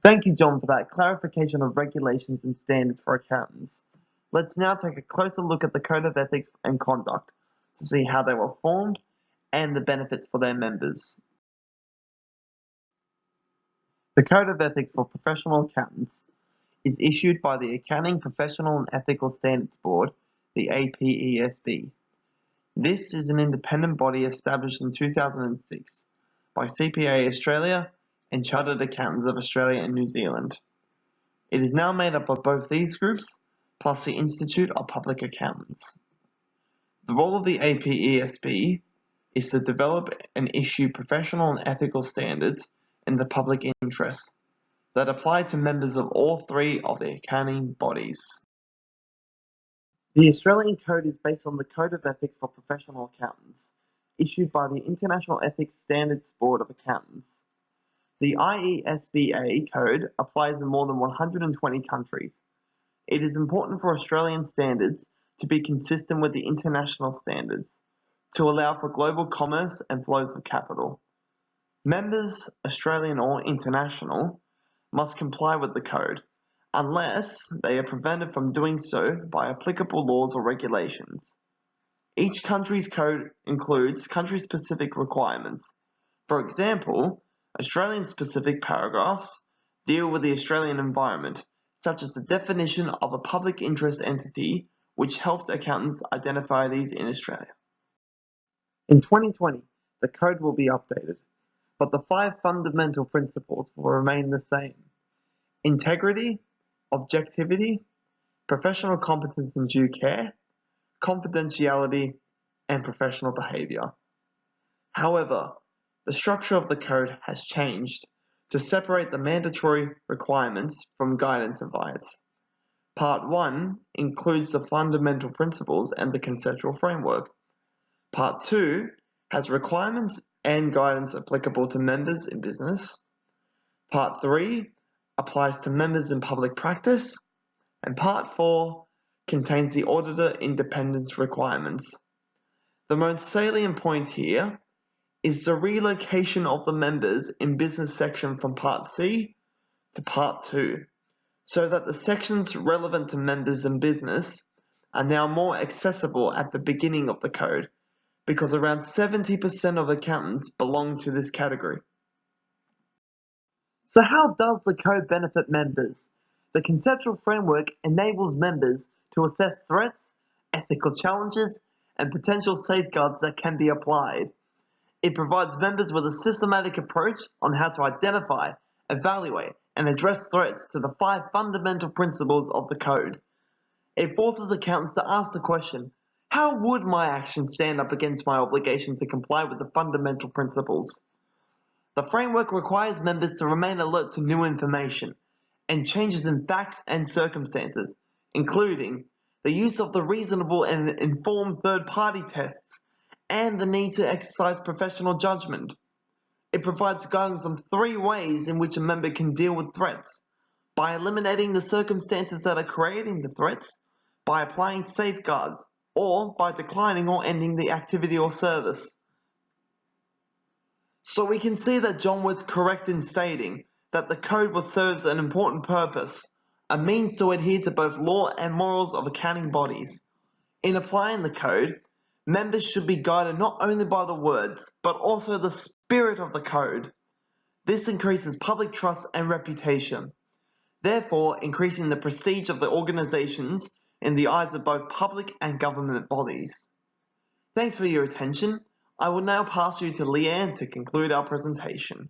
Thank you, John, for that clarification of regulations and standards for accountants. Let's now take a closer look at the Code of Ethics and Conduct to see how they were formed and the benefits for their members. The Code of Ethics for Professional Accountants is issued by the Accounting Professional and Ethical Standards Board, the APESB. This is an independent body established in 2006 by CPA Australia and Chartered Accountants of Australia and New Zealand. It is now made up of both these groups, plus the Institute of Public Accountants. The role of the APESB is to develop and issue professional and ethical standards in the public interest that apply to members of all three of the accounting bodies. The Australian Code is based on the Code of Ethics for Professional Accountants, issued by the International Ethics Standards Board of Accountants. The IESBA Code applies in more than 120 countries. It is important for Australian standards to be consistent with the international standards, to allow for global commerce and flows of capital. Members, Australian or international, must comply with the Code, unless they are prevented from doing so by applicable laws or regulations. Each country's code includes country-specific requirements. For example, Australian-specific paragraphs deal with the Australian environment, such as the definition of a public interest entity, which helped accountants identify these in Australia. In 2020, the code will be updated, but the 5 fundamental principles will remain the same: integrity, objectivity, professional competence and due care, confidentiality, and professional behaviour. However, the structure of the code has changed to separate the mandatory requirements from guidance advice. Part 1 includes the fundamental principles and the conceptual framework. Part 2 has requirements and guidance applicable to members in business. Part 3 applies to members in public practice. And Part 4 contains the auditor independence requirements. The most salient point here is the relocation of the members in business section from Part C to Part 2, so that the sections relevant to members in business are now more accessible at the beginning of the code, because around 70% of accountants belong to this category. So how does the code benefit members? The conceptual framework enables members to assess threats, ethical challenges, and potential safeguards that can be applied. It provides members with a systematic approach on how to identify, evaluate, and address threats to the 5 fundamental principles of the code. It forces accountants to ask the question, how would my actions stand up against my obligation to comply with the fundamental principles? The framework requires members to remain alert to new information and changes in facts and circumstances, including the use of the reasonable and informed third-party tests and the need to exercise professional judgment. It provides guidance on 3 ways in which a member can deal with threats: by eliminating the circumstances that are creating the threats, by applying safeguards, or by declining or ending the activity or service. So we can see that John was correct in stating that the code serves an important purpose, a means to adhere to both law and morals of accounting bodies. In applying the code, members should be guided not only by the words, but also the spirit of the code. This increases public trust and reputation, therefore increasing the prestige of the organizations in the eyes of both public and government bodies. Thanks for your attention. I will now pass you to Leanne to conclude our presentation.